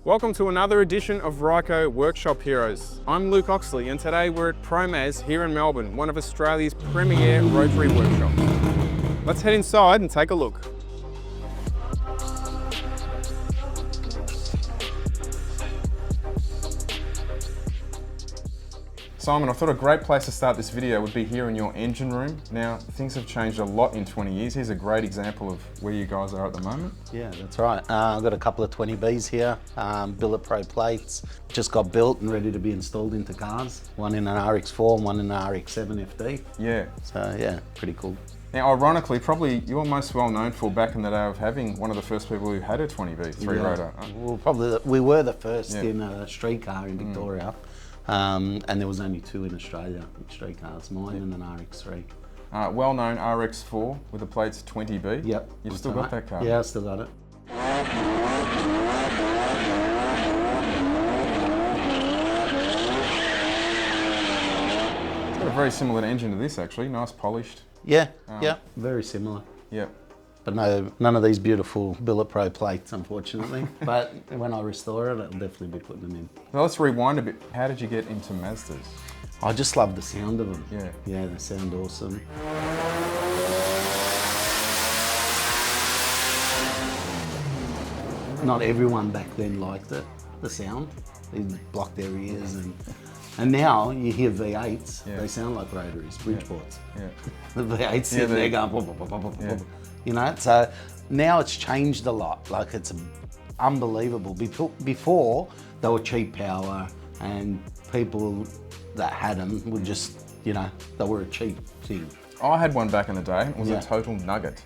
Welcome to another edition of Ryco Workshop Heroes. I'm Luke Oxley and today we're at Promaz here in Melbourne, one of Australia's premier Rotary workshops. Let's head inside and take a look. Simon, I thought a great place to start this video would be here in your engine room. Now, things have changed a lot in 20 years. Here's a great example of where you guys are at the moment. Yeah, that's right. I've got a couple of 20Bs here, billet pro plates, just got built and ready to be installed into cars. One in an RX-4 and one in an RX-7 FD. Yeah. So yeah, pretty cool. Now, ironically, probably you're most well known for back in the day of having one of the first people who had a 20B, three-rotor. Well, we were the first in a street car in Victoria. And there was only two in Australia, street cars, mine and an RX-3. Well-known RX-4 with the plates 20B. Yep. You've still got that car? Yeah, I still got it. It's got a very similar engine to this actually, nice polished. Yeah, yeah, very similar. Yep. But no, none of these beautiful billet pro plates, unfortunately. But when I restore it, I'll definitely be putting them in. Now let's rewind a bit. How did you get into Mazdas? I just love the sound of them. Yeah. Yeah, they sound awesome. Not everyone back then liked it, the sound. They blocked their ears and now you hear V8s, they sound like Rotaries, Bridgeports. Yeah. The V8s sitting there going, pop, pop, pop, pop, pop. You know, so now it's changed a lot. Like it's unbelievable. Before they were cheap power and people that had them would just, you know, they were a cheap thing. I had one back in the day. It was a total nugget.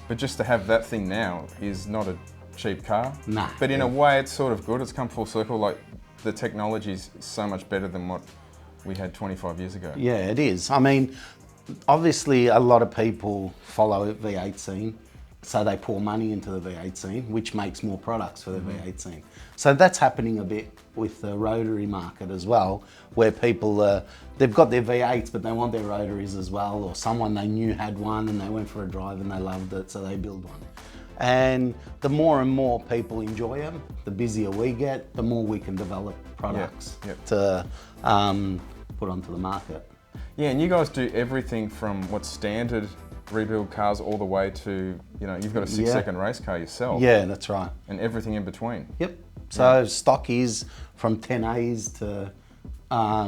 But just to have that thing now is not a cheap car. Nah. But in a way, it's sort of good. It's come full circle. Like the technology is so much better than what we had 25 years ago. Yeah, it is. I mean, obviously a lot of people follow V8 scene, so they pour money into the V8 scene, which makes more products for the V8 scene. So that's happening a bit with the rotary market as well, where people, they've got their V8s, but they want their rotaries as well, or someone they knew had one and they went for a drive and they loved it, so they build one. And the more and more people enjoy them, the busier we get, the more we can develop products to put onto the market. Yeah, and you guys do everything from what's standard rebuild cars all the way to, you know, you've got a 6-second race car yourself. Yeah, that's right. And everything in between. Yep. So stock is from 10As to,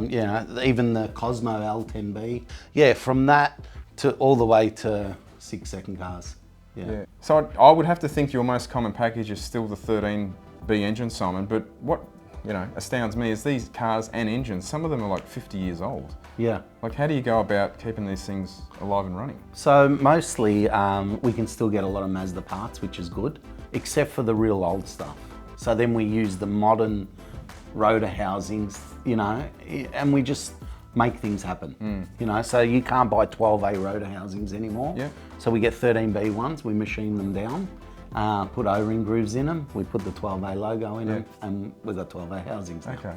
you know, even the Cosmo L10B. Yeah, from that to all the way to 6-second cars. Yeah. So I would have to think your most common package is still the 13B engine, Simon, but what, you know, astounds me is these cars and engines, some of them are like 50 years old. Yeah. Like how do you go about keeping these things alive and running? So mostly we can still get a lot of Mazda parts, which is good, except for the real old stuff. So then we use the modern rotor housings, you know, and we just make things happen. You know, so you can't buy 12A rotor housings anymore. Yeah. So we get 13B ones, we machine them down, put O-ring grooves in them, we put the 12A logo in them, and we've got 12A housings now. Okay.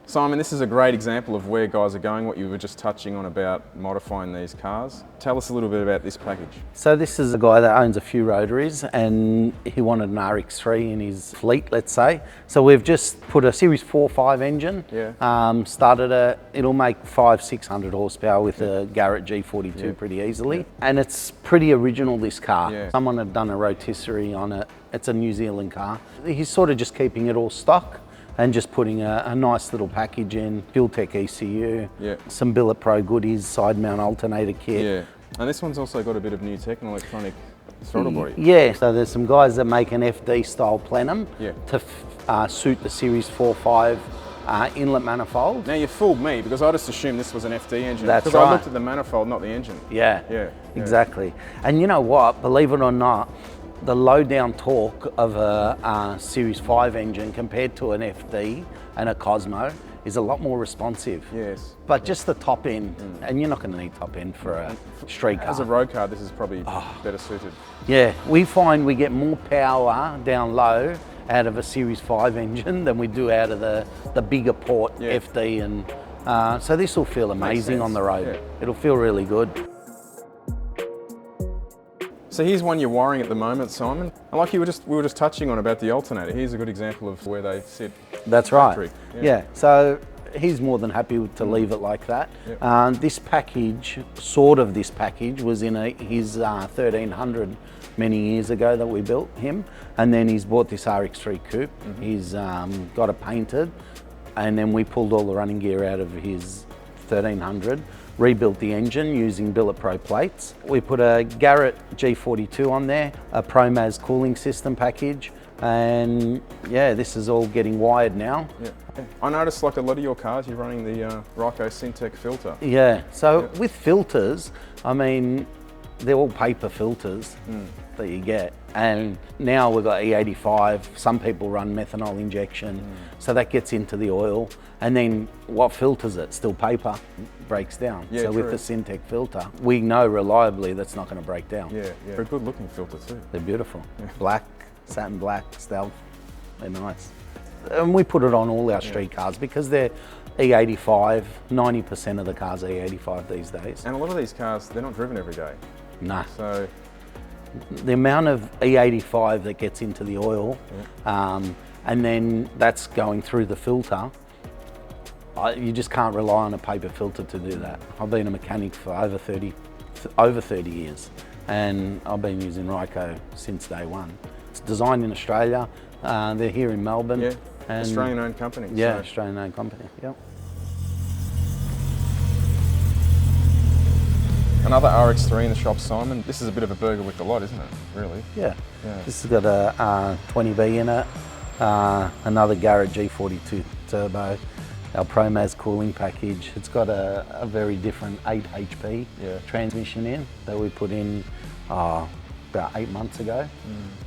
Simon, this is a great example of where guys are going, what you were just touching on about modifying these cars. Tell us a little bit about this package. So this is a guy that owns a few Rotaries and he wanted an RX-3 in his fleet, let's say. So we've just put a Series 4.5 engine, started it'll make 500-600 horsepower with a Garrett G42 pretty easily. And it's pretty original, this car. Someone had done a rotisserie on it. It's a New Zealand car. He's sort of just keeping it all stock and just putting a nice little package in, Fuel-Tech ECU, some billet pro goodies, side mount alternator kit. Yeah, and this one's also got a bit of new tech and electronic throttle body. Yeah, so there's some guys that make an FD style plenum to suit the Series 4.5 inlet manifold. Now you fooled me because I just assumed this was an FD engine. That's right. Because I looked at the manifold, not the engine. Yeah, exactly. And you know what, believe it or not, the low down torque of a Series 5 engine compared to an FD and a Cosmo is a lot more responsive. Yes. But just the top end, and you're not going to need top end for a street car. As a road car, this is probably better suited. Yeah, we find we get more power down low out of a Series 5 engine than we do out of the bigger port FD, and so this will feel amazing on the road. It'll feel really good. So here's one you're wiring at the moment, Simon. And like we were just touching on about the alternator. Here's a good example of where they sit. That's right. Factory. Yeah. So he's more than happy to leave it like that. Yep. This package, sort of this package, was in his 1300 many years ago that we built him, and then he's bought this RX3 coupe. He's got it painted, and then we pulled all the running gear out of his 1300, rebuilt the engine using Billet Pro plates. We put a Garrett G42 on there, a Promaz cooling system package, and yeah, this is all getting wired now. Yeah. I noticed like a lot of your cars, you're running the Ryco Syntec filter. Yeah, so with filters, I mean, they're all paper filters that you get. And now we've got E85, some people run methanol injection, so that gets into the oil. And then what filters it? Still paper, breaks down. Yeah, so true. with the Syntec filter, we know reliably that's not going to break down. Yeah, yeah. Very good looking filter too. They're beautiful. Black, satin black, stealth, they're nice. And we put it on all our street cars because they're E85, 90% of the cars are E85 these days. And a lot of these cars, they're not driven every day. No. So The amount of E85 that gets into the oil, and then that's going through the filter, you just can't rely on a paper filter to do that. I've been a mechanic for over 30 years, and I've been using Ryco since day one. It's designed in Australia. They're here in Melbourne. yeah, And Australian-owned company. Yeah, so. Australian-owned company. Yep. Another RX3 in the shop, Simon. This is a bit of a burger with the lot, isn't it? Really? Yeah. Yeah. This has got a 20B in it. Another Garrett G42 turbo. Our Promaz cooling package. It's got a very different 8 HP transmission in that we put in about 8 months ago,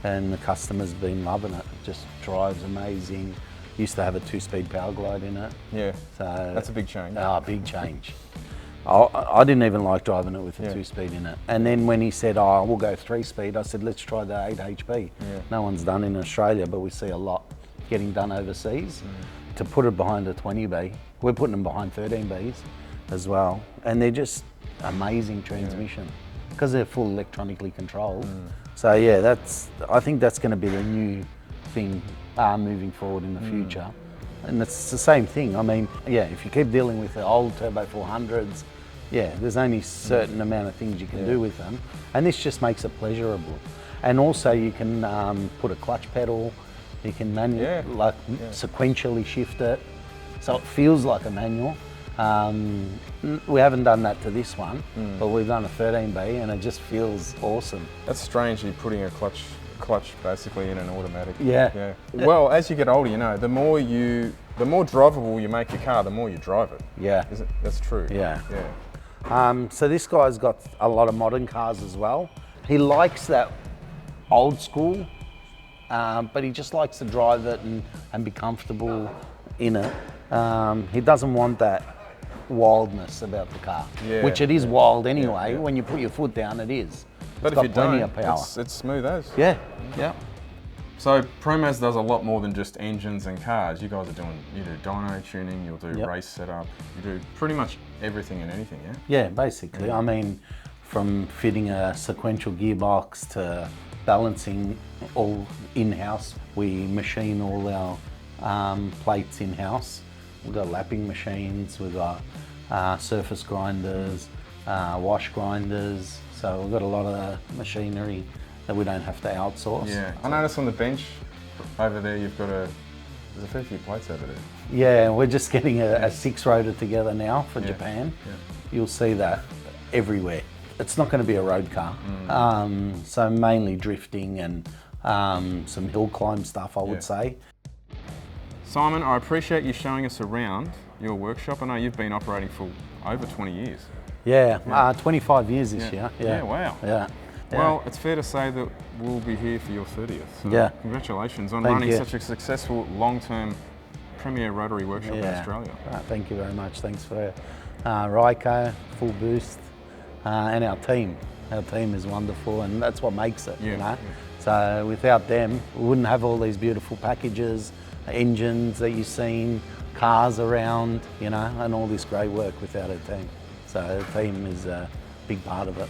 and the customer's been loving it. It just drives amazing. Used to have a 2-speed power glide in it. Yeah. So That's a big change. Big change. I didn't even like driving it with a 2-speed in it. And then when he said, we'll go 3-speed, I said, let's try the 8 HP. Yeah. No one's done in Australia, but we see a lot getting done overseas. To put it behind a 20B, we're putting them behind 13Bs as well. And they're just amazing transmission because they're full electronically controlled. So yeah, I think that's going to be the new thing moving forward in the future. And it's the same thing. I mean, yeah, if you keep dealing with the old Turbo 400s, there's only a certain amount of things you can do with them. And this just makes it pleasurable. And also you can put a clutch pedal, you can sequentially shift it, so it feels like a manual. We haven't done that to this one, but we've done a 13B and it just feels awesome. That's strange, you're putting a clutch basically in an automatic. Yeah. Well, as you get older, you know, the more drivable you make your car, the more you drive it. Yeah. That's true. Yeah. Yeah. So this guy's got a lot of modern cars as well. He likes that old school, but he just likes to drive it and be comfortable in it. He doesn't want that wildness about the car, which it is wild anyway. When you put your foot down, it is. But It's if got you plenty don't, of power. it's smooth as. Yeah. So Promaz does a lot more than just engines and cars. You guys you do dyno tuning, you'll do race setup, you do pretty much everything and anything, yeah? Yeah, basically. I mean, from fitting a sequential gearbox to balancing all in-house. We machine all our plates in-house. We've got lapping machines, we've got surface grinders, wash grinders. So we've got a lot of machinery that we don't have to outsource. Yeah, I noticed on the bench over there there's a fair few plates over there. Yeah, we're just getting a 6-rotor together now for Japan. Yeah. You'll see that everywhere. It's not going to be a road car, so mainly drifting and some hill climb stuff, I would say. Simon, I appreciate you showing us around your workshop. I know you've been operating for over 20 years. Yeah, 25 years this year. Yeah, wow. Yeah. Well, it's fair to say that we'll be here for your 30th. So Yeah. Congratulations on Thank running you. such a successful long-term premier Rotary workshop in Australia. Thank you very much. Thanks for Ryco, Fullboost, and our team. Our team is wonderful, and that's what makes it, you know. So without them, we wouldn't have all these beautiful packages, engines that you've seen, cars around, you know, and all this great work without our team. So the team is a big part of it.